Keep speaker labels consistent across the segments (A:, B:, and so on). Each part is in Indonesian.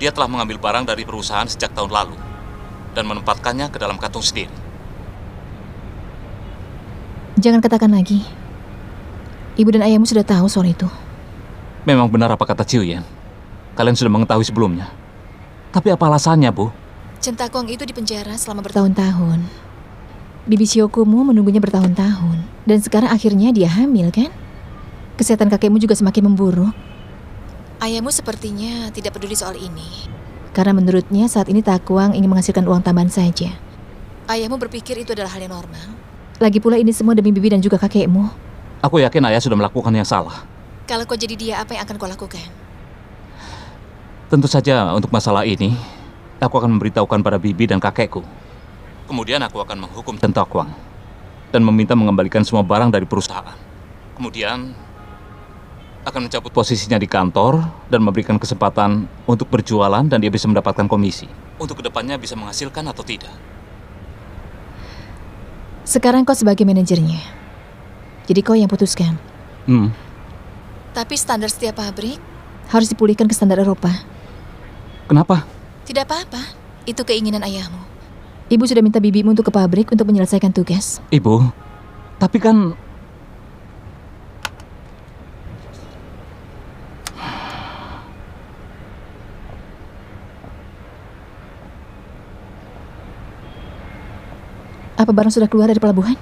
A: Dia telah mengambil barang dari perusahaan sejak tahun lalu dan menempatkannya ke dalam kantung sendiri.
B: Jangan katakan lagi. Ibu dan ayahmu sudah tahu soal itu.
A: Memang benar apa kata Ciuyen. Kalian sudah mengetahui sebelumnya. Tapi apa alasannya, Bu?
B: Chen Takuang itu dipenjara selama bertahun-tahun. Bibi Shiokumu menunggunya bertahun-tahun. Dan sekarang akhirnya dia hamil, kan? Kesehatan kakekmu juga semakin memburuk. Ayahmu sepertinya tidak peduli soal ini. Karena menurutnya saat ini Takuang ingin menghasilkan uang tambahan saja. Ayahmu berpikir itu adalah hal yang normal. Lagi pula ini semua demi bibi dan juga kakekmu.
A: Aku yakin ayah sudah melakukan yang salah.
B: Kalau kau jadi dia, apa yang akan kau lakukan?
A: Tentu saja untuk masalah ini, aku akan memberitahukan pada bibi dan kakekku. Kemudian aku akan menghukum Chen Takuang dan meminta mengembalikan semua barang dari perusahaan. Kemudian akan mencabut posisinya di kantor dan memberikan kesempatan untuk berjualan dan dia bisa mendapatkan komisi. Untuk kedepannya bisa menghasilkan atau tidak.
B: Sekarang kau sebagai manajernya. Jadi kau yang putuskan. Tapi standar setiap pabrik harus dipulihkan ke standar Eropa.
A: Kenapa?
B: Tidak apa-apa. Itu keinginan ayahmu. Ibu sudah minta bibimu untuk ke pabrik untuk menyelesaikan tugas.
A: Ibu, tapi kan...
B: Apa barang sudah keluar dari pelabuhan?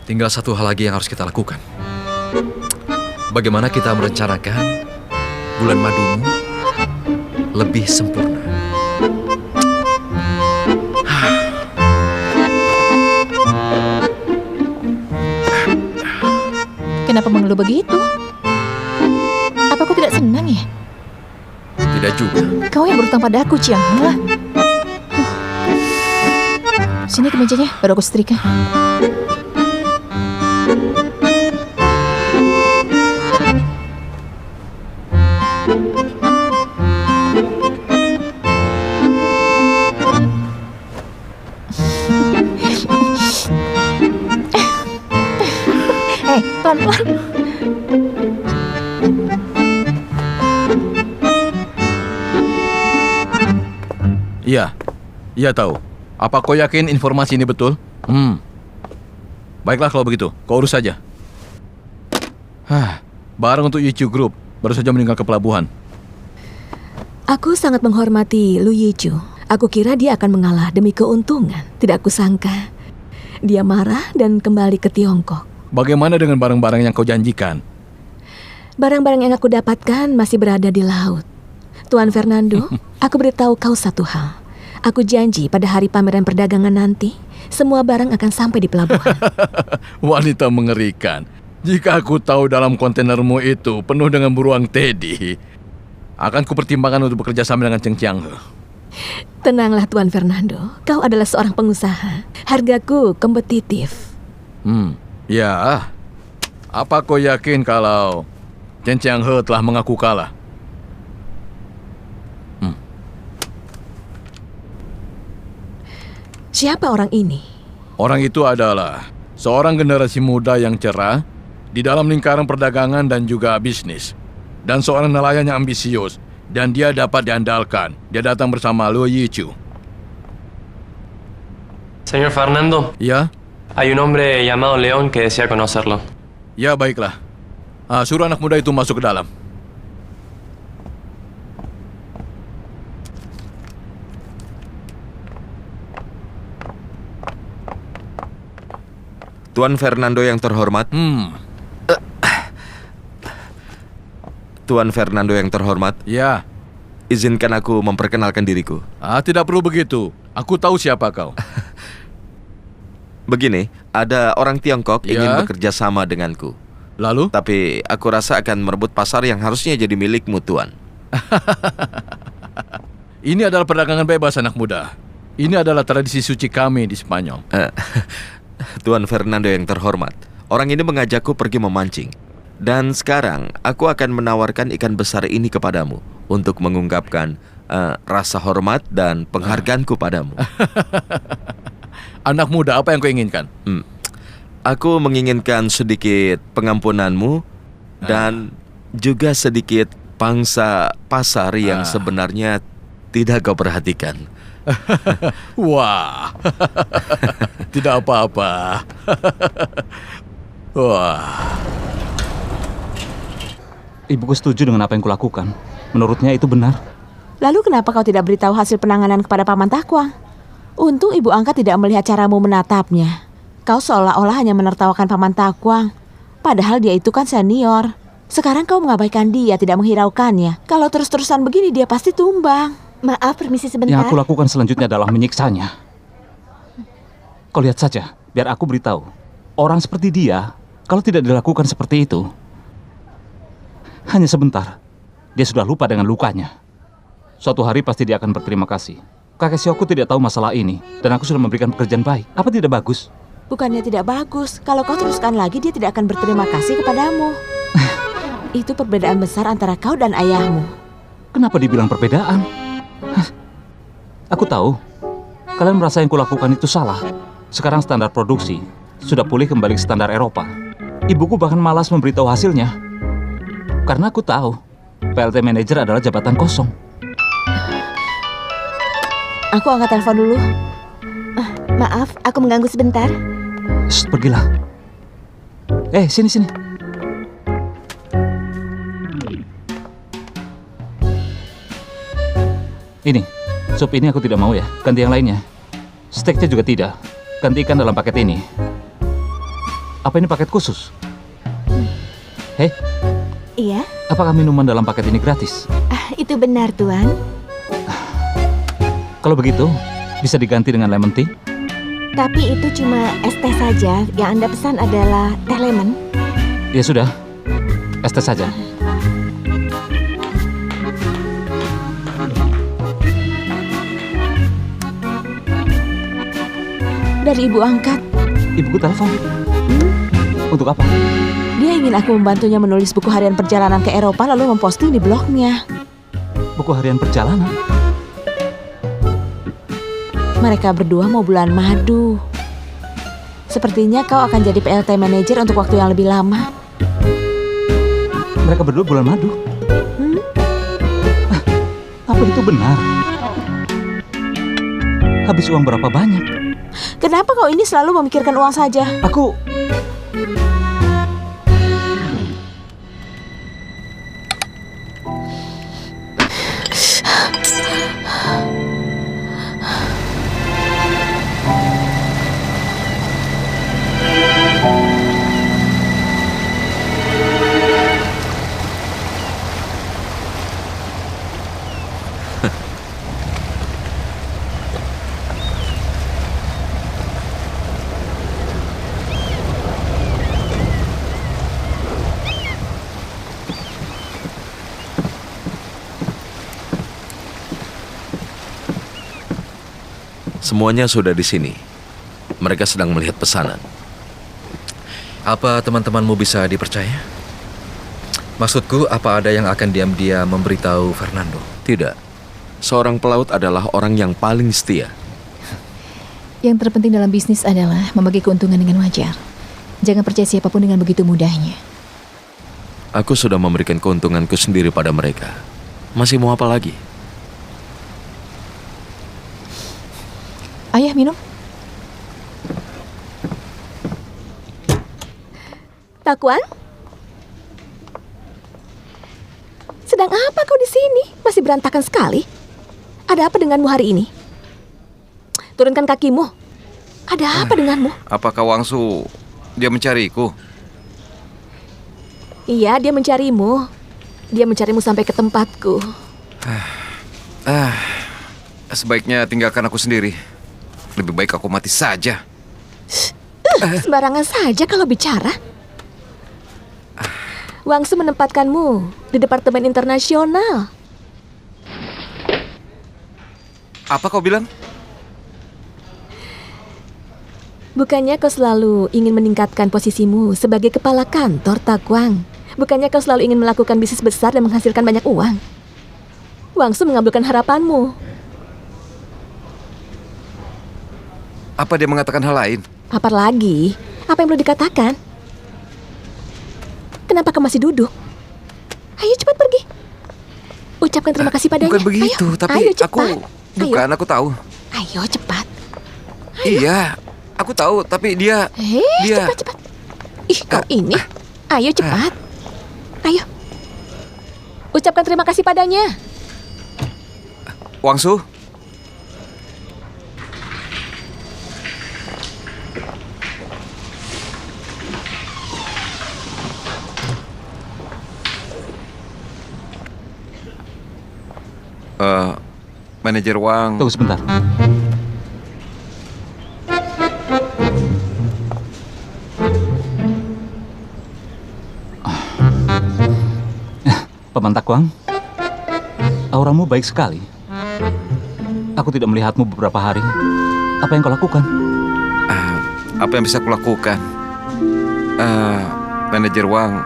C: Tinggal satu hal lagi yang harus kita lakukan. Bagaimana kita merencanakan bulan madumu lebih sempurna.
B: Kenapa mengeluh begitu? Apa kau tidak senang ya?
C: Tidak juga.
B: Kau yang berutang padaku, Chiang. Sini kemejanya, baru aku setrika. Pelan-pelan.
C: Iya tahu. Apa kau yakin informasi ini betul? Baiklah kalau begitu, kau urus saja. Barang untuk Yichu Group baru saja meninggal ke pelabuhan.
D: Aku sangat menghormati Lu Yichu. Aku kira dia akan mengalah demi keuntungan. Tidak kusangka dia marah dan kembali ke Tiongkok.
C: Bagaimana dengan barang-barang yang kau janjikan?
D: Barang-barang yang aku dapatkan masih berada di laut. Tuan Fernando, aku beritahu kau satu hal. Aku janji pada hari pameran perdagangan nanti, semua barang akan sampai di pelabuhan.
C: Wanita mengerikan. Jika aku tahu dalam kontainermu itu penuh dengan beruang teddy, akan kupertimbangkan untuk bekerja sama dengan Cheng Qianghe.
D: Tenanglah Tuan Fernando, kau adalah seorang pengusaha. Hargaku kompetitif.
C: Ya. Apa kau yakin kalau Cheng Qianghe telah mengaku kalah?
D: Siapa orang ini?
C: Orang itu adalah seorang generasi muda yang cerah di dalam lingkaran perdagangan dan juga bisnis. Dan seorang nelayan yang ambisius. Dan dia dapat diandalkan. Dia datang bersama Lu Yichu.
E: Señor Fernando.
C: Ya?
E: Hay un hombre llamado León que desea conocerlo.
C: Ya, baiklah. Suruh anak muda itu masuk ke dalam.
F: Tuan Fernando yang terhormat. Tuan Fernando yang terhormat.
C: Ya.
F: Izinkan aku memperkenalkan diriku.
C: Tidak perlu begitu. Aku tahu siapa kau.
F: Begini, ada orang Tiongkok ingin bekerja sama denganku.
C: Lalu?
F: Tapi aku rasa akan merebut pasar yang harusnya jadi milikmu, Tuan.
C: Ini adalah perdagangan bebas, anak muda. Ini adalah tradisi suci kami di Spanyol.
F: Tuan Fernando yang terhormat, orang ini mengajakku pergi memancing. Dan sekarang aku akan menawarkan ikan besar ini kepadamu untuk mengungkapkan rasa hormat dan penghargaanku padamu.
C: Anak muda, apa yang kau inginkan?
F: Aku menginginkan sedikit pengampunanmu Dan juga sedikit pangsa pasar yang sebenarnya tidak kau perhatikan.
C: Wah, tidak apa-apa. Wah,
A: Ibuku setuju dengan apa yang kulakukan. Menurutnya itu benar.
G: Lalu kenapa kau tidak beritahu hasil penanganan kepada Paman Takwang? Untung ibu angkat tidak melihat caramu menatapnya. Kau seolah-olah hanya menertawakan Paman Takwang. Padahal dia itu kan senior. Sekarang kau mengabaikan dia, tidak menghiraukannya. Kalau terus-terusan begini dia pasti tumbang.
D: Maaf, permisi sebentar.
A: Yang aku lakukan selanjutnya adalah menyiksanya. Kau lihat saja, biar aku beritahu. Orang seperti dia, kalau tidak dilakukan seperti itu, hanya sebentar, dia sudah lupa dengan lukanya. Suatu hari pasti dia akan berterima kasih. Kakek Sioku tidak tahu masalah ini, dan aku sudah memberikan pekerjaan baik. Apa tidak bagus?
G: Bukannya tidak bagus. Kalau kau teruskan lagi dia tidak akan berterima kasih kepadamu. Itu perbedaan besar antara kau dan ayahmu.
A: Kenapa dibilang perbedaan? Aku tahu, kalian merasa yang kulakukan itu salah. Sekarang standar produksi sudah pulih kembali ke standar Eropa. Ibuku bahkan malas memberitahu hasilnya. Karena aku tahu, PLT Manager adalah jabatan kosong.
G: Aku angkat telepon dulu.
D: Maaf, aku mengganggu sebentar.
A: Shh, pergilah. Sini. Ini, sup ini aku tidak mau ya. Ganti yang lainnya. Steaknya juga tidak. Ganti ikan dalam paket ini. Apa ini paket khusus? Hei,
D: Iya,
A: apakah minuman dalam paket ini gratis?
D: itu benar, Tuan.
A: Kalau begitu, bisa diganti dengan lemon tea?
D: Tapi itu cuma es teh saja. Yang Anda pesan adalah teh lemon.
A: Ya sudah, es teh saja.
G: Dari ibu angkat.
A: Ibuku telepon. Untuk apa?
G: Dia ingin aku membantunya menulis buku harian perjalanan ke Eropa lalu memposting di blognya.
A: Buku harian perjalanan?
G: Mereka berdua mau bulan madu. Sepertinya kau akan jadi PLT manager untuk waktu yang lebih lama.
A: Mereka berdua bulan madu? Apa itu benar? Habis uang berapa banyak?
G: Kenapa kau ini selalu memikirkan uang saja?
A: Aku...
F: Semuanya sudah di sini. Mereka sedang melihat pesanan.
H: Apa teman-temanmu bisa dipercaya? Maksudku, apa ada yang akan diam-diam memberitahu Fernando?
F: Tidak. Seorang pelaut adalah orang yang paling setia.
B: Yang terpenting dalam bisnis adalah membagi keuntungan dengan wajar. Jangan percaya siapapun dengan begitu mudahnya.
F: Aku sudah memberikan keuntunganku sendiri pada mereka. Masih mau apa lagi?
B: Ayah, minum.
D: Takwang? Sedang apa kau di sini? Masih berantakan sekali. Ada apa denganmu hari ini? Turunkan kakimu. Ada apa denganmu?
I: Apakah Wangsu dia mencariku?
D: Iya, dia mencarimu. Dia mencarimu sampai ke tempatku.
I: Sebaiknya tinggalkan aku sendiri. Lebih baik aku mati saja.
D: Sembarangan saja kalau bicara. Wangsu menempatkanmu di Departemen Internasional.
I: Apa kau bilang?
D: Bukannya kau selalu ingin meningkatkan posisimu sebagai kepala kantor, Takwang? Bukannya kau selalu ingin melakukan bisnis besar dan menghasilkan banyak uang? Wangsu mengabulkan harapanmu.
I: Apa dia mengatakan hal lain?
D: Apa lagi? Apa yang perlu dikatakan? Kenapa kamu masih duduk? Ayo cepat pergi. Ucapkan terima kasih padanya.
I: Bukan begitu,
D: ayo,
I: tapi
D: ayo, cepat.
I: bukan, aku tahu.
D: Ayo cepat.
I: Iya, aku tahu, tapi dia
D: Cepat. Ih, kau ini. Ayo cepat. Ayo. Ucapkan terima kasih padanya.
I: Wangsu. Manajer Wang.
A: Tunggu sebentar. Paman Takwang, auramu baik sekali. Aku tidak melihatmu beberapa hari. Apa yang kau lakukan?
I: Apa yang bisa kulakukan? Manajer Wang,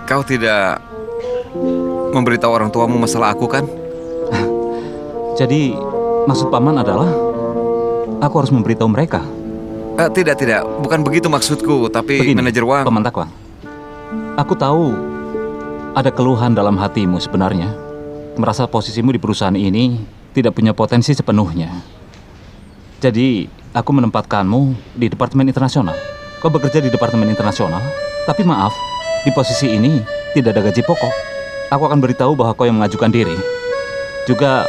I: kau tidak memberitahu orang tuamu masalah aku kan?
A: Jadi, maksud paman adalah aku harus memberitahu mereka.
I: Tidak, bukan begitu maksudku, tapi
A: Begini,
I: Manajer Wang.
A: Paman Takwang, aku tahu ada keluhan dalam hatimu sebenarnya. Merasa posisimu di perusahaan ini tidak punya potensi sepenuhnya. Jadi, aku menempatkanmu di Departemen Internasional. Kau bekerja di Departemen Internasional, tapi maaf, di posisi ini tidak ada gaji pokok. Aku akan beritahu bahwa kau yang mengajukan diri. Juga,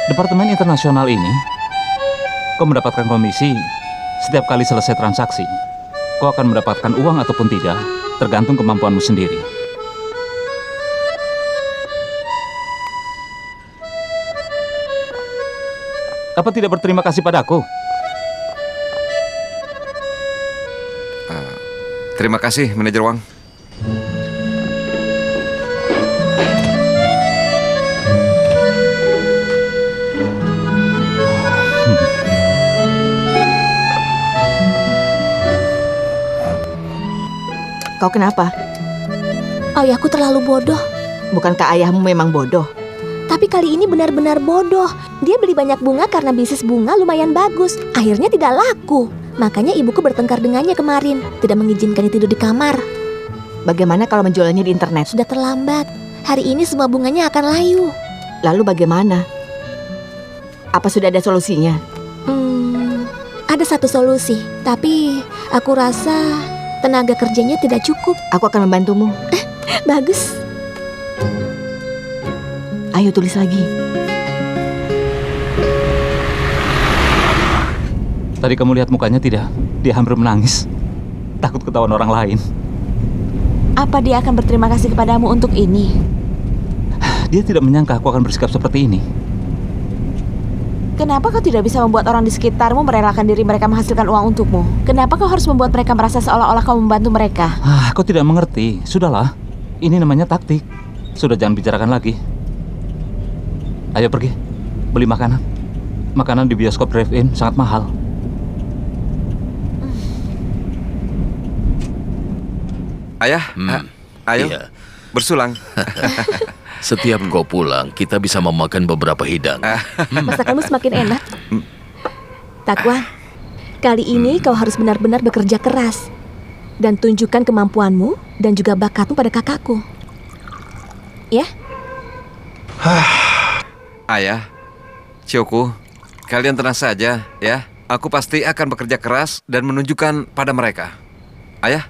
A: Departemen Internasional ini, kau mendapatkan komisi setiap kali selesai transaksi. Kau akan mendapatkan uang ataupun tidak, tergantung kemampuanmu sendiri. Apa tidak berterima kasih padaku?
I: Terima kasih, Manajer Wang.
G: Kau kenapa?
D: Ayahku terlalu bodoh.
G: Bukankah ayahmu memang bodoh?
D: Tapi kali ini benar-benar bodoh. Dia beli banyak bunga karena bisnis bunga lumayan bagus. Akhirnya tidak laku. Makanya ibuku bertengkar dengannya kemarin. Tidak mengizinkannya tidur di kamar.
G: Bagaimana kalau menjualnya di internet?
D: Sudah terlambat. Hari ini semua bunganya akan layu.
G: Lalu bagaimana? Apa sudah ada solusinya?
D: Ada satu solusi. Tapi aku rasa tenaga kerjanya tidak cukup.
G: Aku akan membantumu.
D: Bagus.
G: Ayo tulis lagi.
A: Tadi kamu lihat mukanya tidak? Dia hampir menangis. Takut ketahuan orang lain.
G: Apa dia akan berterima kasih kepadamu untuk ini?
A: Dia tidak menyangka aku akan bersikap seperti ini.
G: Kenapa kau tidak bisa membuat orang di sekitarmu merelakan diri mereka menghasilkan uang untukmu? Kenapa kau harus membuat mereka merasa seolah-olah kau membantu mereka?
A: Kau tidak mengerti. Sudahlah. Ini namanya taktik. Sudah, jangan bicarakan lagi. Ayo pergi, beli makanan. Makanan di bioskop drive-in sangat mahal.
I: Ayah, ayo bersulang.
C: Setiap kau pulang, kita bisa memakan beberapa hidangan.
D: Masakanmu semakin enak. Takwang, kali ini kau harus benar-benar bekerja keras. Dan tunjukkan kemampuanmu dan juga bakatmu pada kakakku. Ya?
I: Ayah, Cioku, kalian tenang saja ya. Aku pasti akan bekerja keras dan menunjukkan pada mereka. Ayah,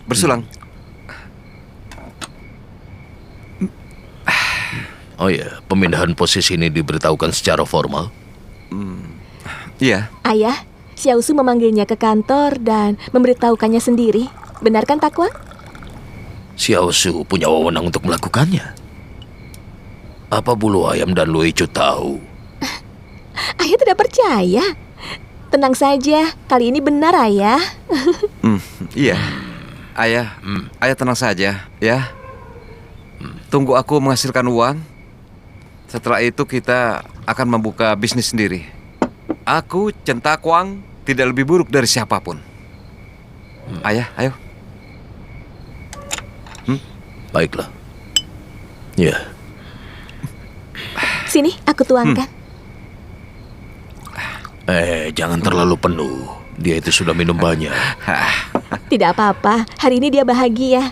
I: bersulang.
C: Oh ya, pemindahan posisi ini diberitahukan secara formal?
I: Iya.
D: Ayah, Xiaosu memanggilnya ke kantor dan memberitahukannya sendiri. Benar kan, Takwang?
C: Xiaosu punya wewenang untuk melakukannya. Apa bulu ayam dan Luicu tahu?
D: Ayah tidak percaya. Tenang saja, kali ini benar, Ayah.
I: Iya. Ayah, ayah tenang saja ya. Tunggu aku menghasilkan uang. Setelah itu kita akan membuka bisnis sendiri. Aku, Chen Takwang, tidak lebih buruk dari siapapun. Ayah, ayo.
C: Baiklah. Ya.
D: Sini, aku tuangkan.
C: Jangan terlalu penuh. Dia itu sudah minum banyak.
D: Tidak apa-apa, hari ini dia bahagia.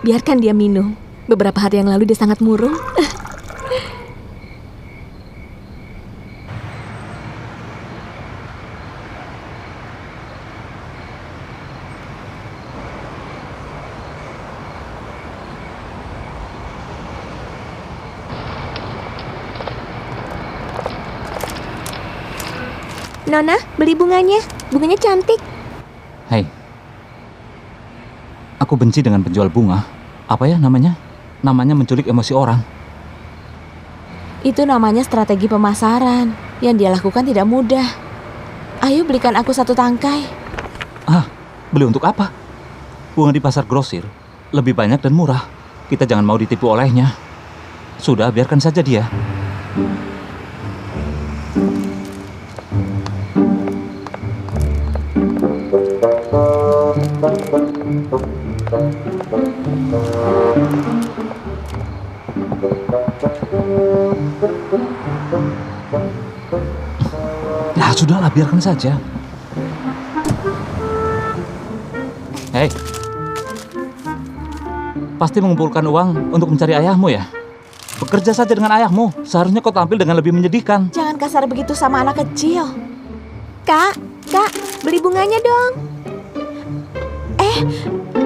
D: Biarkan dia minum. Beberapa hari yang lalu dia sangat murung. Nona, beli bunganya. Bunganya cantik.
A: Hei, aku benci dengan penjual bunga. Apa ya namanya? Namanya menculik emosi orang.
G: Itu namanya strategi pemasaran. Yang dia lakukan tidak mudah. Ayo belikan aku 1 tangkai.
A: Ah, beli untuk apa? Bunga di pasar grosir lebih banyak dan murah. Kita jangan mau ditipu olehnya. Sudah, biarkan saja dia. Ya sudahlah, biarkan saja. Hei, pasti mengumpulkan uang untuk mencari ayahmu ya? Bekerja saja dengan ayahmu. Seharusnya kau tampil dengan lebih menyedihkan.
G: Jangan kasar begitu sama anak kecil.
D: Kak, beli bunganya dong.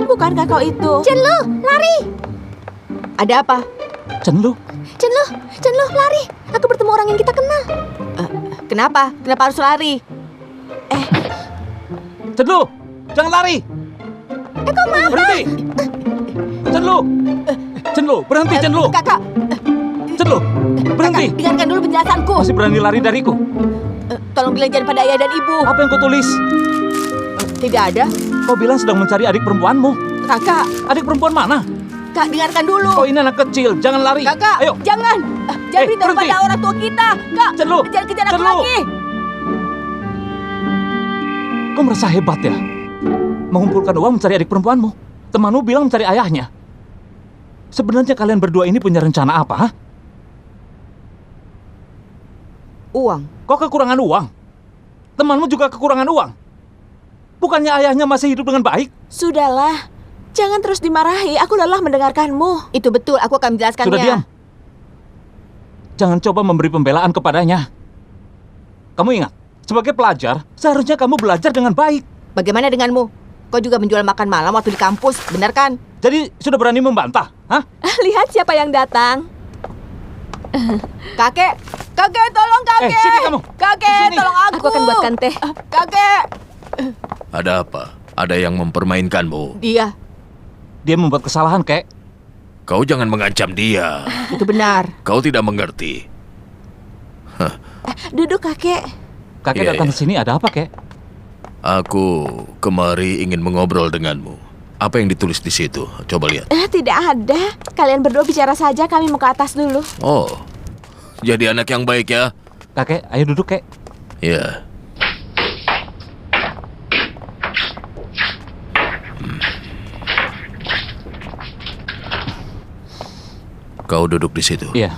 G: Bukankah kau itu?
D: Cenlu, lari.
B: Ada apa?
A: Cenlu,
D: Cenlu, lari. Aku bertemu orang yang kita kenal.
B: Kenapa? Kenapa harus lari?
A: Cenlu, jangan lari.
D: Kau mau?
A: Berhenti. Cenlu, Cenlu, berhenti Cenlu.
B: Kakak,
A: Cenlu, berhenti.
B: Kakak, dengarkan dulu penjelasanku.
A: Masih berani lari dariku?
B: Tolong bilang jangan pada ayah dan ibu.
A: Apa yang kau tulis?
B: Tidak ada.
A: Kau bilang sedang mencari adik perempuanmu.
B: Kakak,
A: Adik perempuan mana?
B: Kak, dengarkan dulu.
A: Kau ini anak kecil, jangan lari.
B: Kakak,
A: Ayo.
B: jangan. Jangan beritahu
A: berhenti.
B: pada orang tua kita. Kak,
A: Cenlu,
B: jangan kejar aku
A: Cenlu.
B: lagi.
A: Kau merasa hebat ya? Mengumpulkan uang mencari adik perempuanmu. Temanmu bilang mencari ayahnya. Sebenarnya kalian berdua ini punya rencana apa? Ha?
B: Uang.
A: Kau kekurangan uang. Temanmu juga kekurangan uang. Bukannya ayahnya masih hidup dengan baik?
G: Sudahlah. Jangan terus dimarahi. Aku lelah mendengarkanmu.
B: Itu betul, aku akan menjelaskannya.
A: Sudah diam. Jangan coba memberi pembelaan kepadanya. Kamu ingat, sebagai pelajar, seharusnya kamu belajar dengan baik.
B: Bagaimana denganmu? Kau juga menjual makan malam waktu di kampus, benar kan?
A: Jadi sudah berani membantah? Hah?
D: Lihat siapa yang datang.
B: Kakek, tolong kakek.
A: sini kamu.
B: Kakek,
A: Sini.
B: tolong aku.
D: Aku akan buatkan teh.
B: Kakek.
C: Ada apa? Ada yang mempermainkanmu?
A: Dia membuat kesalahan, Kek.
C: Kau jangan mengancam dia.
B: Itu benar.
C: Kau tidak mengerti.
G: Duduk, kakek.
A: Kakek
C: Iya,
A: datang
C: iya.
A: ke sini ada apa, Kek?
C: Aku kemari ingin mengobrol denganmu. Apa yang ditulis di situ? Coba lihat.
G: Tidak ada. Kalian berdua bicara saja, kami mau ke atas dulu.
C: Oh, jadi anak yang baik ya?
A: Kakek, ayo duduk, Kek.
C: Ya. Kau duduk di situ.
A: Iya.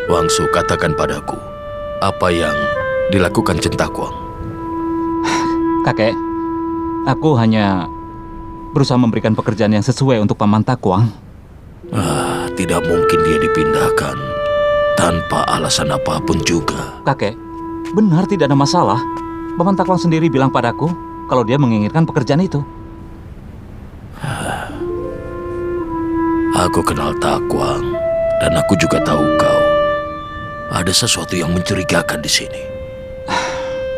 C: Wangsu, katakan padaku, apa yang dilakukan Centakwang?
A: Kakek, aku hanya berusaha memberikan pekerjaan yang sesuai untuk Paman Takwang.
C: Tidak mungkin dia dipindahkan tanpa alasan apapun juga.
A: Kakek, benar tidak ada masalah. Paman Takwang sendiri bilang padaku kalau dia menginginkan pekerjaan itu.
C: Aku kenal Takwang dan aku juga tahu kau. Ada sesuatu yang mencurigakan di sini.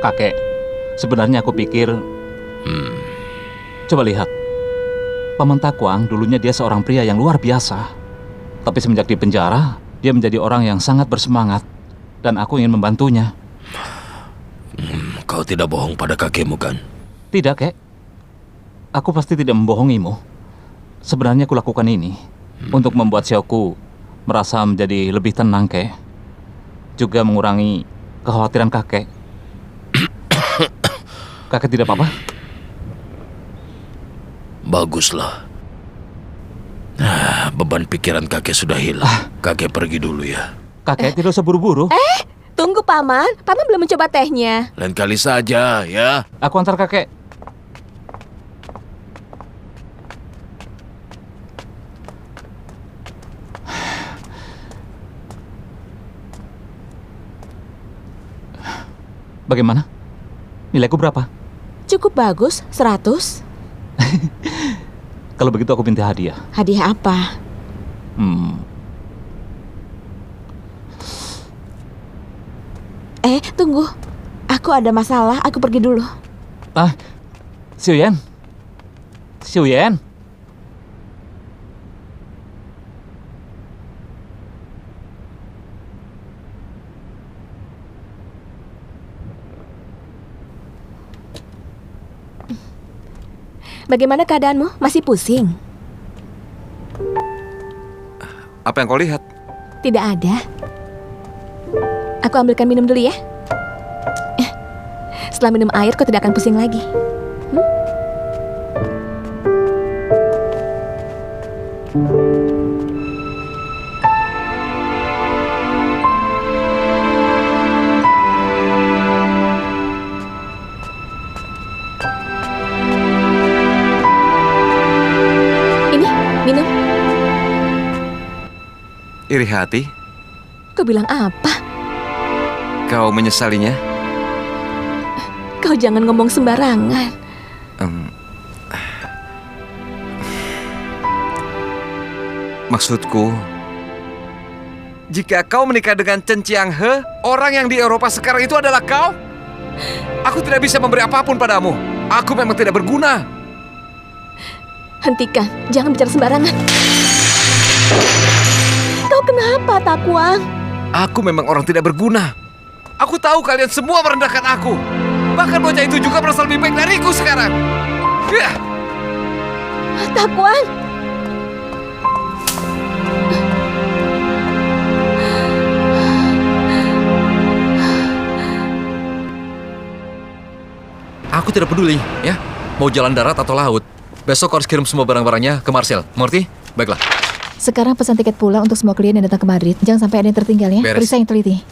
A: Kakek, sebenarnya aku pikir... Coba lihat. Paman Takwang dulunya dia seorang pria yang luar biasa. Tapi semenjak di penjara, dia menjadi orang yang sangat bersemangat. Dan aku ingin membantunya.
C: Kau tidak bohong pada kakekmu kan?
A: Tidak, Kek. Aku pasti tidak membohongimu. Sebenarnya aku lakukan ini untuk membuat Xiaoku merasa menjadi lebih tenang, Kek. Juga mengurangi kekhawatiran kakek. Kakek tidak apa-apa?
C: Baguslah. Beban pikiran kakek sudah hilang. Kakek pergi dulu ya.
A: Kakek tidak usah buru-buru.
D: Tunggu, Paman. Paman belum mencoba tehnya.
C: Lain kali saja, ya.
A: Aku antar kakek. Bagaimana? Nilaiku berapa?
G: Cukup bagus, 100.
A: Kalau begitu aku minta hadiah.
G: Hadiah apa? Tunggu. Aku ada masalah, aku pergi dulu.
A: Xiuyan. Xiuyan.
D: Bagaimana keadaanmu? Masih pusing?
I: Apa yang kau lihat?
D: Tidak ada. Aku ambilkan minum dulu ya. Setelah minum air, kau tidak akan pusing lagi. Ini, minum.
I: Iri hati?
D: Kau bilang apa?
I: Kau menyesalinya?
D: Kau jangan ngomong sembarangan.
I: Maksudku, jika kau menikah dengan Chen Qianghe, orang yang di Eropa sekarang itu adalah kau, aku tidak bisa memberi apapun padamu. Aku memang tidak berguna.
D: Hentikan, jangan bicara sembarangan. Kau kenapa, Takwang?
I: Aku memang orang tidak berguna. Aku tahu kalian semua merendahkan aku. Bahkan bocah itu juga merasa lebih baik dariku sekarang.
D: Takwang!
H: Aku tidak peduli, ya. Mau jalan darat atau laut. Besok harus kirim semua barang-barangnya ke Marcel. Mengerti? Baiklah.
B: Sekarang pesan tiket pulang untuk semua klien yang datang ke Madrid. Jangan sampai ada yang tertinggal ya.
H: Beres.
B: Periksa yang teliti.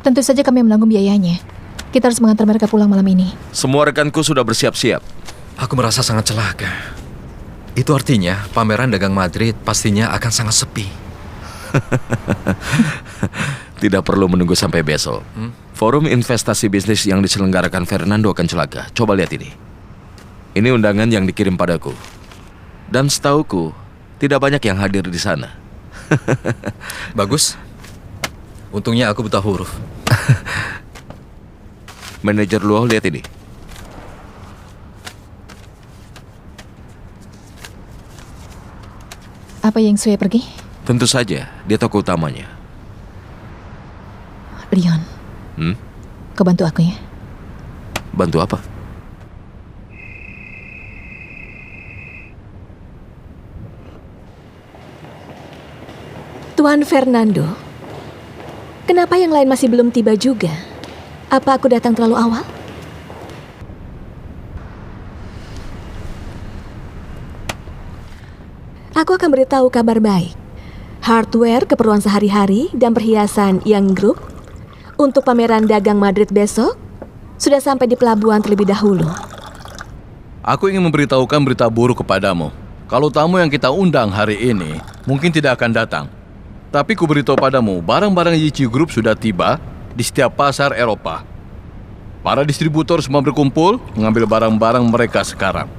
B: Tentu saja kami menanggung biayanya. Kita harus mengantar mereka pulang malam ini.
F: Semua rekanku sudah bersiap-siap.
H: Aku merasa sangat celaka. Itu artinya pameran dagang Madrid pastinya akan sangat sepi.
F: Tidak perlu menunggu sampai besok. Forum investasi bisnis yang diselenggarakan Fernando akan celaka. Coba lihat ini. Ini undangan yang dikirim padaku. Dan setauku, tidak banyak yang hadir di sana.
H: Bagus. Untungnya aku buta huruf.
F: Manajer Luo, lihat ini.
B: Apa yang Sue pergi?
F: Tentu saja, dia tokoh utamanya.
B: Leon, kau bantu aku ya.
F: Bantu apa?
D: Tuan Fernando, kenapa yang lain masih belum tiba juga? Apa aku datang terlalu awal? Aku akan beritahu kabar baik. Hardware keperluan sehari-hari dan perhiasan Young Group untuk pameran dagang Madrid besok sudah sampai di pelabuhan terlebih dahulu.
C: Aku ingin memberitahukan berita buruk kepadamu. Kalau tamu yang kita undang hari ini mungkin tidak akan datang. Tapi ku beritahu padamu, barang-barang Yichi Group sudah tiba di setiap pasar Eropa. Para distributor semua berkumpul mengambil barang-barang mereka sekarang.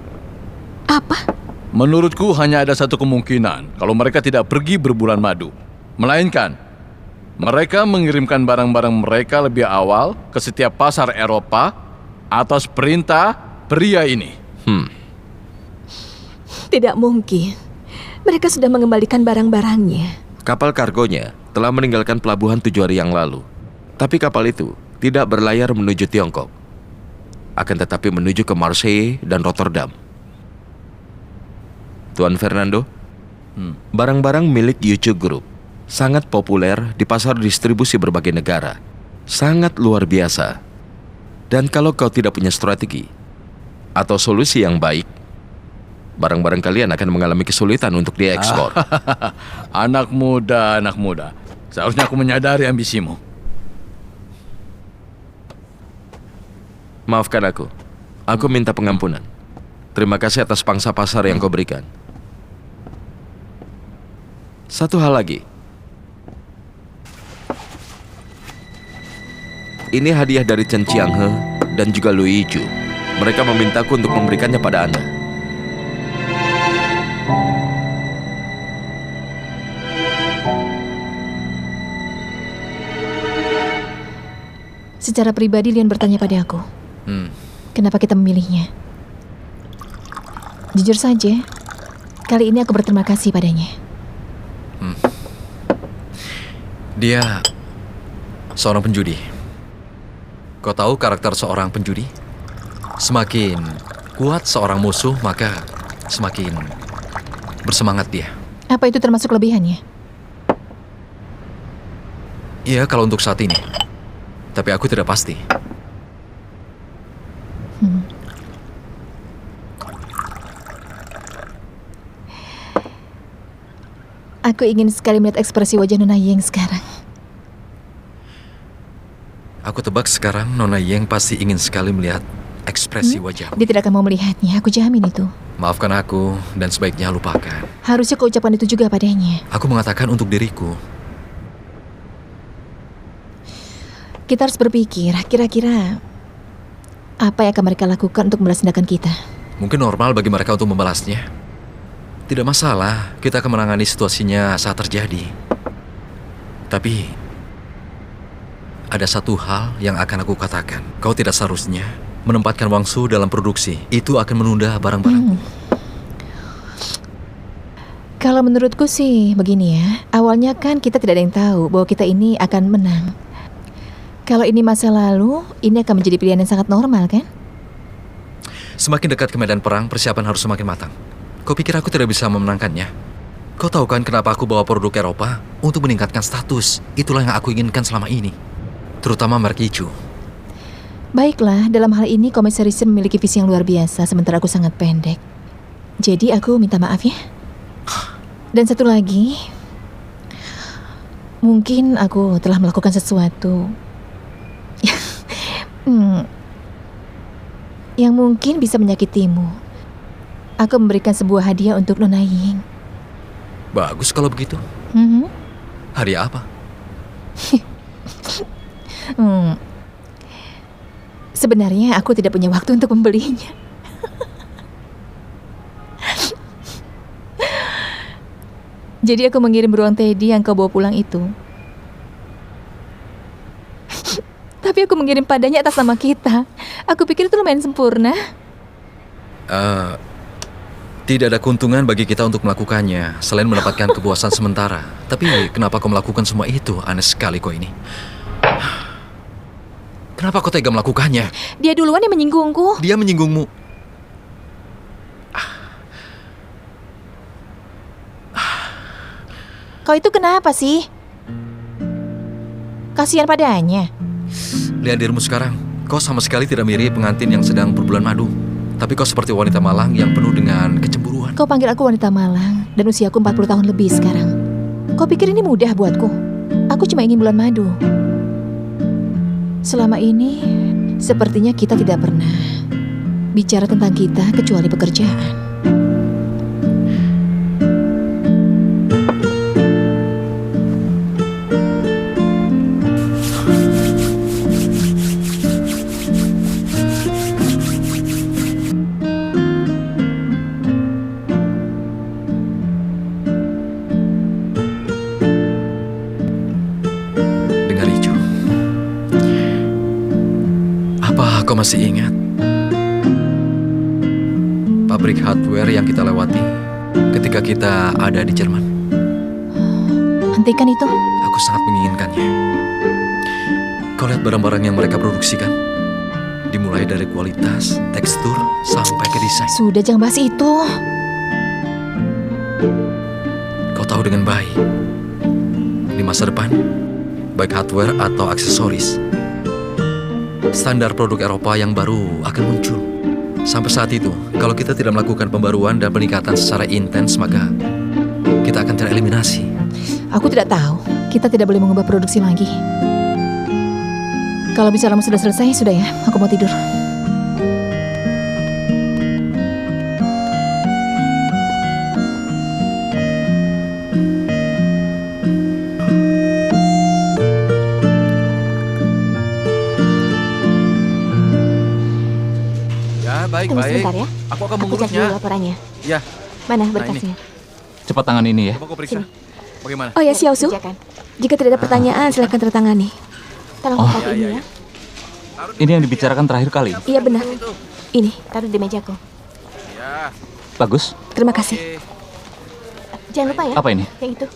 D: Apa?
C: Menurutku hanya ada satu kemungkinan kalau mereka tidak pergi berbulan madu. Melainkan, mereka mengirimkan barang-barang mereka lebih awal ke setiap pasar Eropa atas perintah pria ini.
D: Tidak mungkin. Mereka sudah mengembalikan barang-barangnya.
F: Kapal kargonya telah meninggalkan pelabuhan 7 hari yang lalu. Tapi kapal itu tidak berlayar menuju Tiongkok. Akan tetapi menuju ke Marseille dan Rotterdam. Tuan Fernando, barang-barang milik Yuchu Group sangat populer di pasar distribusi berbagai negara. Sangat luar biasa. Dan kalau kau tidak punya strategi atau solusi yang baik, barang-barang kalian akan mengalami kesulitan untuk diekspor.
C: Anak muda, anak muda. Seharusnya aku menyadari ambisimu.
F: Maafkan aku. Aku minta pengampunan. Terima kasih atas pangsa pasar yang kau berikan. Satu hal lagi. Ini hadiah dari Chen Qianghe dan juga Lu Yiju. Mereka memintaku untuk memberikannya pada Anda.
B: Secara pribadi, Leon bertanya pada aku, kenapa kita memilihnya? Jujur saja, kali ini aku berterima kasih padanya.
H: Dia seorang penjudi. Kau tahu karakter seorang penjudi? Semakin kuat seorang musuh, maka semakin bersemangat dia.
B: Apa itu termasuk kelebihannya?
H: Iya, kalau untuk saat ini. Tapi aku tidak pasti.
B: Aku ingin sekali melihat ekspresi wajah Nona Yeng sekarang.
H: Aku tebak sekarang Nona Yeng pasti ingin sekali melihat ekspresi wajah.
B: Dia tidak akan mau melihatnya, aku jamin itu.
H: Maafkan aku dan sebaiknya lupakan.
B: Harusnya kau ucapkan itu juga padanya.
H: Aku mengatakan untuk diriku.
B: Kita harus berpikir, kira-kira apa yang akan mereka lakukan untuk membalas tindakan kita.
H: Mungkin normal bagi mereka untuk membalasnya. Tidak masalah, kita akan menangani situasinya saat terjadi. Tapi ada satu hal yang akan aku katakan. Kau tidak seharusnya menempatkan Wangsu dalam produksi. Itu akan menunda barang-barangku.
B: Kalau menurutku sih begini ya. Awalnya kan kita tidak ada yang tahu bahwa kita ini akan menang. Kalau ini masa lalu, ini akan menjadi pilihan yang sangat normal kan?
H: Semakin dekat ke medan perang, persiapan harus semakin matang. Kau pikir aku tidak bisa memenangkannya? Kau tahu kan kenapa aku bawa produk Eropa? Untuk meningkatkan status. Itulah yang aku inginkan selama ini. Terutama merek Ichu.
B: Baiklah, dalam hal ini Komisaris memiliki visi yang luar biasa, sementara aku sangat pendek. Jadi aku minta maaf ya. Dan satu lagi, mungkin aku telah melakukan sesuatu yang mungkin bisa menyakitimu. Aku memberikan sebuah hadiah untuk Nona Ying.
H: Bagus kalau begitu. Hadiah apa?
B: Sebenarnya aku tidak punya waktu untuk membelinya. Jadi aku mengirim beruang Teddy yang kau bawa pulang itu. Tapi aku mengirim padanya atas nama kita. Aku pikir itu lumayan sempurna.
H: Tidak ada keuntungan bagi kita untuk melakukannya selain mendapatkan kepuasan sementara. Tapi kenapa kau melakukan semua itu? Aneh sekali kau ini. Kenapa kau tega melakukannya?
B: Dia duluan yang menyinggungku.
H: Dia menyinggungmu.
B: Kau itu kenapa sih? Kasihan padanya.
H: Lihat dirimu sekarang. Kau sama sekali tidak mirip pengantin yang sedang berbulan madu. Tapi kau seperti wanita malang yang penuh dengan kecemburuan.
B: Kau panggil aku wanita malang, dan usiaku 40 tahun lebih sekarang. Kau pikir ini mudah buatku? Aku cuma ingin bulan madu. Selama ini, sepertinya kita tidak pernah bicara tentang kita kecuali pekerjaan.
H: Kau masih ingat pabrik hardware yang kita lewati ketika kita ada di Jerman?
B: Hentikan itu.
H: Aku sangat menginginkannya. Kau lihat barang-barang yang mereka produksikan? Dimulai dari kualitas, tekstur, sampai ke desain.
B: Sudah, jangan bahas itu.
H: Kau tahu dengan baik, di masa depan, baik hardware atau aksesoris, standar produk Eropa yang baru akan muncul. Sampai saat itu, kalau kita tidak melakukan pembaruan dan peningkatan secara intens, maka kita akan tereliminasi.
B: Aku tidak tahu. Kita tidak boleh mengubah produksi lagi. Kalau bicaramu sudah selesai, sudah ya. Aku mau tidur.
D: tunggu sebentar ya.
C: Aku akan
D: Aku cek
C: mengurusnya.
D: dulu laporannya.
C: Ya,
D: Mana
C: ini.
D: berkasnya?
A: Cepat tangan ini ya.
C: coba kau periksa. Bagaimana?
D: Oh ya, Xiaosu. Jika tidak ada pertanyaan, silakan tanda tangani. Tolong
A: Oh.
D: kotak ini ya.
A: Ini yang dibicarakan terakhir kali.
D: Iya benar. Ini, taruh di mejaku.
C: Ya.
A: Bagus.
D: Terima kasih. Jangan lupa ya.
A: Apa ini?
D: Yang itu.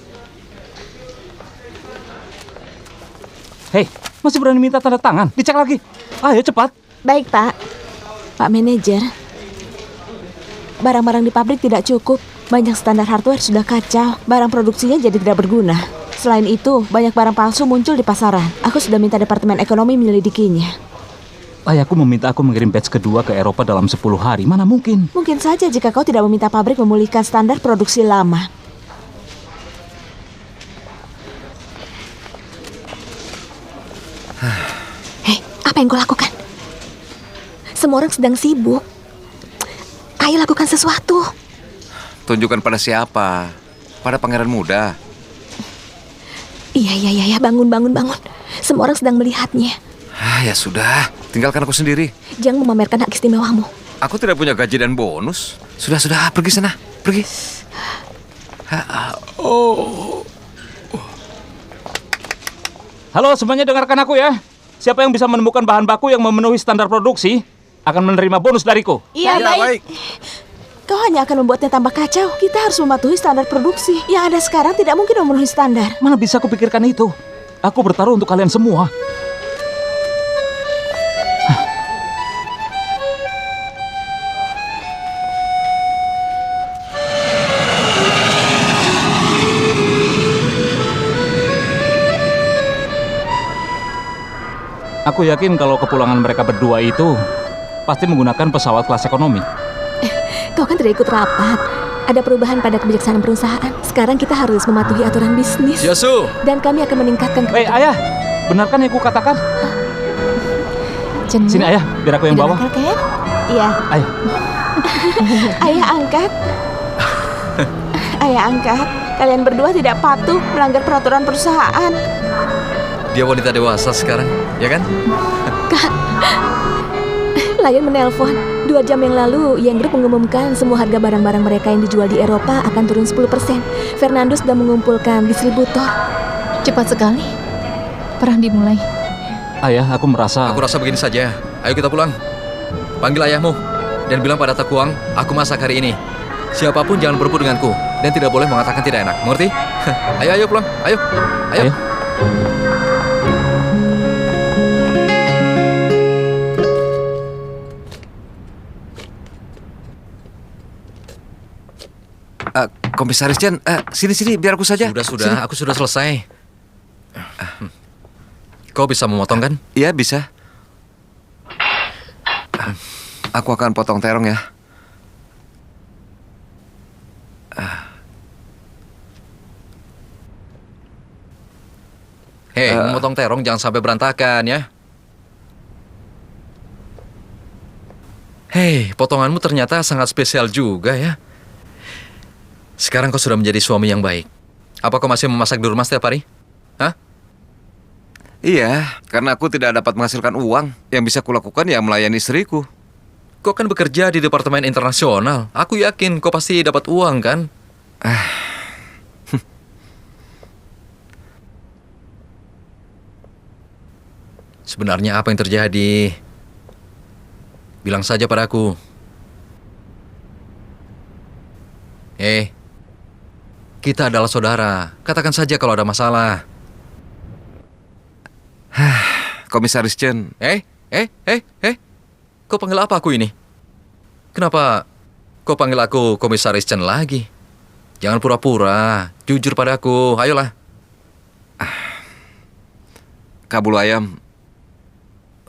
A: Hei, masih berani minta tanda tangan? Dicek lagi. Ayo cepat.
G: Baik, Pak. Pak Manajer, barang-barang di pabrik tidak cukup. Banyak standar hardware sudah kacau. Barang produksinya jadi tidak berguna. Selain itu, banyak barang palsu muncul di pasaran. Aku sudah minta Departemen Ekonomi menyelidikinya.
A: Ayahku meminta aku mengirim batch kedua ke Eropa dalam 10 hari. Mana mungkin?
G: Mungkin saja jika kau tidak meminta pabrik memulihkan standar produksi lama.
D: Hei, apa yang kau lakukan? Semua orang sedang sibuk. Ayo lakukan sesuatu.
I: Tunjukkan pada siapa? Pada pangeran muda.
D: Iya, bangun. Semua orang sedang melihatnya.
I: Ya sudah, tinggalkan aku sendiri.
D: Jangan memamerkan hak istimewamu.
I: Aku tidak punya gaji dan bonus. Sudah, pergi sana. Pergi.
A: Halo, semuanya dengarkan aku ya. Siapa yang bisa menemukan bahan baku yang memenuhi standar produksi akan menerima bonus dariku.
G: Iya, baik. Kau hanya akan membuatnya tambah kacau. Kita harus mematuhi standar produksi. Yang ada sekarang tidak mungkin memenuhi standar.
A: Mana bisa aku pikirkan itu? Aku bertaruh untuk kalian semua. Aku yakin kalau kepulangan mereka berdua itu pasti menggunakan pesawat kelas ekonomi.
D: Kau kan tidak ikut rapat. Ada perubahan pada kebijaksanaan perusahaan. Sekarang kita harus mematuhi aturan bisnis.
H: Xiaosu,
D: Dan kami akan meningkatkan...
A: Hei ayah, benarkan yang kukatakan?
B: Cendu.
A: Sini ayah, biar aku yang bawa.
B: Udah nakal, kan?
G: Iya,
A: Ayo.
G: ayah angkat. Ayah angkat. Kalian berdua tidak patuh melanggar peraturan perusahaan.
H: dia wanita dewasa sekarang, ya kan?
D: Lion menelpon. 2 jam yang lalu, Yang Group mengumumkan semua harga barang-barang mereka yang dijual di Eropa akan turun 10%. Fernando sudah mengumpulkan distributor.
B: Cepat sekali. Perang dimulai.
A: Ayah, aku merasa...
H: Aku rasa begini saja. Ayo kita pulang. Panggil ayahmu dan bilang pada Takuang, aku masak hari ini. Siapapun jangan berebut denganku dan tidak boleh mengatakan tidak enak. Mengerti? Ayo pulang. Ayo.
A: Ayo.
I: Komisaris Chen, sini, biar aku saja.
H: Sudah, aku sudah selesai. Kau bisa memotong kan?
I: Iya, bisa. Aku akan potong terong ya.
H: Hei, memotong terong jangan sampai berantakan ya. Hei, potonganmu ternyata sangat spesial juga ya. Sekarang kau sudah menjadi suami yang baik. Apa kau masih memasak di rumah setiap hari? Hah?
I: Iya, karena aku tidak dapat menghasilkan uang. Yang bisa kulakukan ya melayani istriku.
H: Kau kan bekerja di departemen internasional. Aku yakin kau pasti dapat uang kan? Sebenarnya apa yang terjadi? Bilang saja padaku. Kita adalah saudara. Katakan saja kalau ada masalah.
I: Komisaris Chen,
H: Kau panggil apa aku ini? Kenapa kau panggil aku Komisaris Chen lagi? Jangan pura-pura. Jujur padaku. Ayolah.
I: Kabul ayam.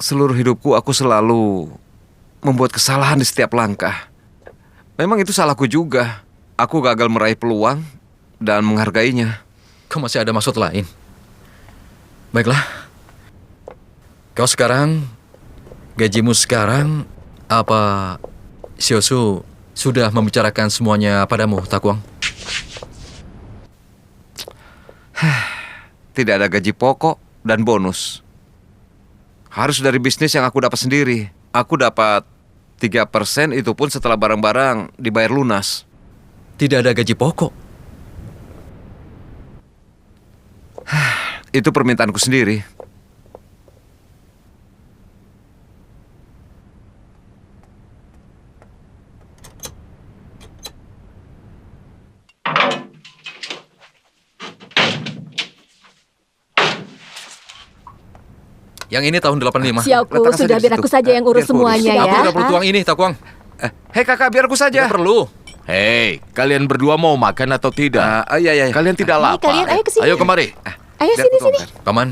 I: Seluruh hidupku aku selalu membuat kesalahan di setiap langkah. Memang itu salahku juga. Aku gagal meraih peluang dan menghargainya.
H: Kau masih ada maksud lain? Baiklah. Kau sekarang, gajimu sekarang, apa Xiaosu sudah membicarakan semuanya padamu, Takuang?
I: Tidak ada gaji pokok dan bonus. Harus dari bisnis yang aku dapat sendiri. Aku dapat 3% itu pun setelah barang-barang dibayar lunas.
H: Tidak ada gaji pokok.
I: Itu permintaanku sendiri.
H: Yang ini tahun 85.
D: Siauku,
I: Letakkan
D: sudah
I: saja di
D: biar aku
I: situ.
D: saja yang urus
I: Biar aku urus.
D: semuanya
H: Aku
D: ya.
H: tidak perlu tuang ini, Takwang.
I: Hei kakak, biar aku saja.
H: Tidak perlu.
F: Hei, kalian berdua mau makan atau tidak?
I: Iya.
F: Kalian tidak
B: Nih,
F: lapar?
B: kalian ayo ke sini.
F: Ayo kemari.
D: Ayo
I: Biar
D: sini
I: aku
D: sini.
I: tuangkan.
H: Paman,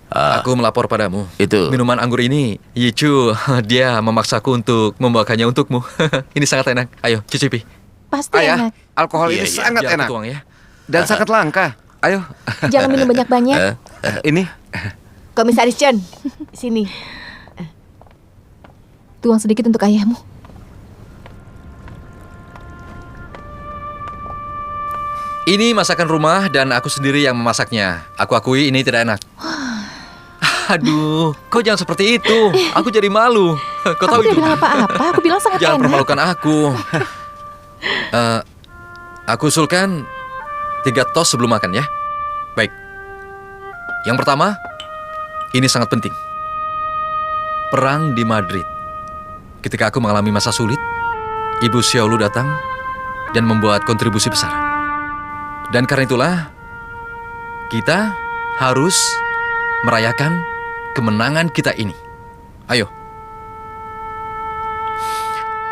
H: aku melapor padamu.
F: Itu.
H: Minuman anggur ini, Yichu, dia memaksaku untuk membawakannya untukmu. Ini sangat enak. Ayo, cicipi.
B: Pasti
I: Ayah,
B: enak.
I: alkohol
F: Iya,
I: ini
F: iya.
I: sangat
H: Biar aku
I: enak
H: tuang ya.
I: dan sangat langka. Ayo,
D: Jangan minum banyak-banyak.
I: ini.
D: Komisaris Chen, sini.
B: Tuang sedikit untuk ayahmu.
H: Ini masakan rumah dan aku sendiri yang memasaknya. Aku akui ini tidak enak. Aduh, kau jangan seperti itu. Aku jadi malu. Kau tahu
B: Aku
H: itu?
B: tidak bilang apa-apa. Aku bilang sangat
H: Jangan
B: enak.
H: permalukan aku. Aku usulkan 3 tos sebelum makan ya. Baik. Yang pertama, ini sangat penting. Perang di Madrid. Ketika aku mengalami masa sulit, Ibu Xiaolu datang dan membuat kontribusi besar. Dan karena itulah, kita harus merayakan kemenangan kita ini. Ayo.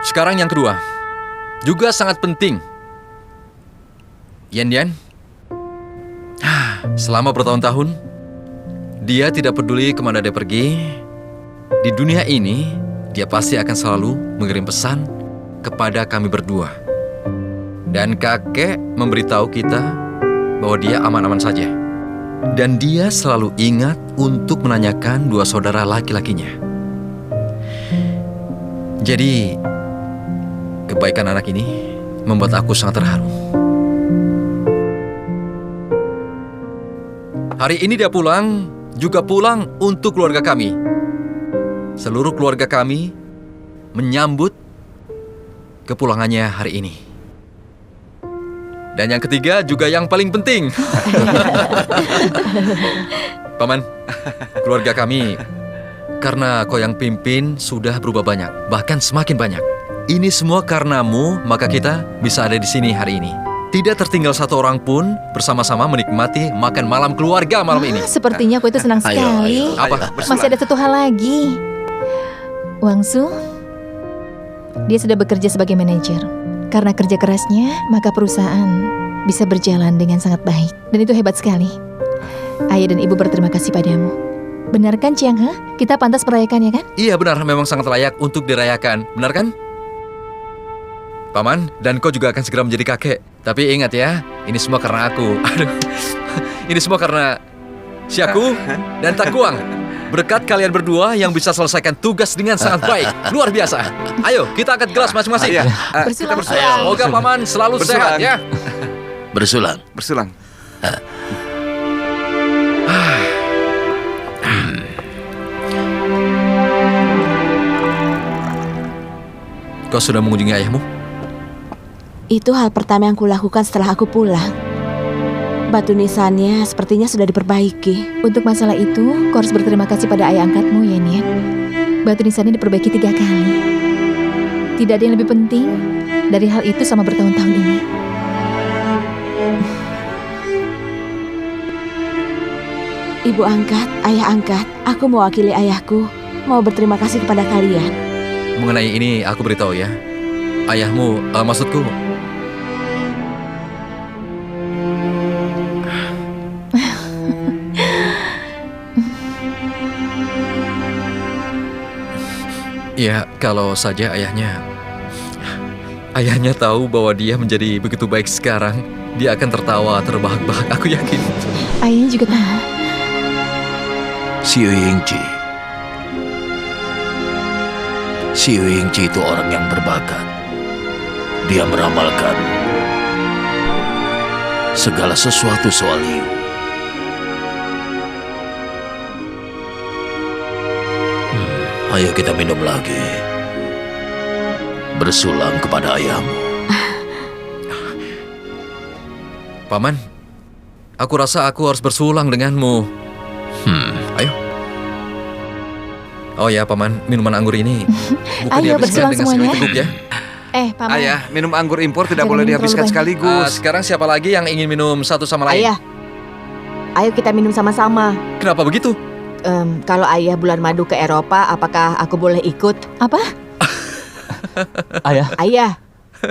H: Sekarang yang kedua, juga sangat penting. Yan, selama bertahun-tahun, dia tidak peduli kemana dia pergi. Di dunia ini, dia pasti akan selalu mengirim pesan kepada kami berdua. Dan kakek memberitahu kita bahwa dia aman-aman saja. Dan dia selalu ingat untuk menanyakan 2 saudara laki-lakinya. Jadi, kebaikan anak ini membuat aku sangat terharu. Hari ini dia pulang, juga pulang untuk keluarga kami. Seluruh keluarga kami menyambut kepulangannya hari ini. Dan yang ketiga juga yang paling penting. Paman, keluarga kami, karena kau yang pimpin sudah berubah banyak, bahkan semakin banyak. Ini semua karenamu, maka kita bisa ada di sini hari ini. Tidak tertinggal satu orang pun bersama-sama menikmati makan malam keluarga malam ini.
B: Sepertinya aku itu senang sekali.
H: Apa?
B: Masih ada satu hal lagi. Wangsu, dia sudah bekerja sebagai manajer. Karena kerja kerasnya, maka perusahaan bisa berjalan dengan sangat baik. Dan itu hebat sekali. Ayah dan ibu berterima kasih padamu. Benar kan, Chiang He? Kita pantas merayakannya kan?
H: Iya benar, memang sangat layak untuk dirayakan. Benar kan? Paman, dan kau juga akan segera menjadi kakek. Tapi ingat ya, ini semua karena aku. Aduh, ini semua karena Xiaku dan Takuang. Berkat kalian berdua yang bisa selesaikan tugas dengan sangat baik. Luar biasa. Ayo, kita angkat gelas masing-masing.
I: Iya,
B: Bersulang.
I: kita bersulang.
H: Semoga Paman selalu sehat ya.
F: Bersulang.
I: Bersulang.
H: Kau sudah mengunjungi ayahmu?
G: Itu hal pertama yang kulakukan setelah aku pulang. Batu nisannya sepertinya sudah diperbaiki.
B: Untuk masalah itu, kau harus berterima kasih pada ayah angkatmu, Yan Yan. Batu nisannya diperbaiki 3 kali. Tidak ada yang lebih penting dari hal itu sama bertahun-tahun ini.
G: Ibu angkat, ayah angkat, aku mewakili ayahku, mau berterima kasih kepada kalian.
H: Mengenai ini aku beritahu ya. Ayahmu, maksudku, ya kalau saja ayahnya tahu bahwa dia menjadi begitu baik sekarang, dia akan tertawa terbahak-bahak, aku yakin.
B: Ayahnya juga tahu.
J: Xiu Yingji. Xiu Yingji itu orang yang berbakat. Dia meramalkan segala sesuatu soal Liu. Ayo kita minum lagi. bersulang kepada ayahmu.
H: Paman, aku rasa aku harus bersulang denganmu. Ayo. Oh ya, Paman, minuman anggur ini bukan
B: Ayo,
H: dihabiskan
B: bersulang
H: dengan sekali
B: semuanya.
H: teguk ya.
B: Paman.
I: Ayah, minum anggur impor tidak
B: Jangan
I: boleh
B: minum
I: dihabiskan
B: terlalu banyak.
I: sekaligus.
H: Sekarang siapa lagi yang ingin minum satu sama lain?
G: Ayah, ayo kita minum sama-sama.
H: Kenapa begitu?
G: Kalau ayah bulan madu ke Eropa, apakah aku boleh ikut?
B: Apa?
A: Ayah,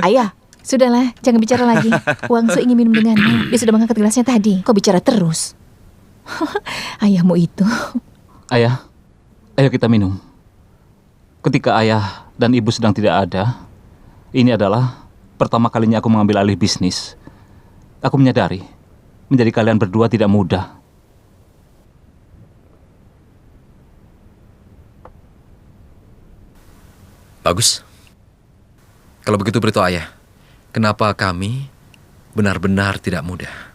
G: Ayah,
B: Sudahlah, jangan bicara lagi. Wangsu ingin minum denganmu. Dia sudah mengangkat gelasnya tadi. Kau bicara terus. Ayahmu itu.
A: ayah, ayo kita minum. Ketika ayah dan ibu sedang tidak ada, ini adalah pertama kalinya aku mengambil alih bisnis. Aku menyadari, menjadi kalian berdua tidak mudah.
H: Bagus. Kalau begitu beritahu ayah, kenapa kami benar-benar tidak mudah.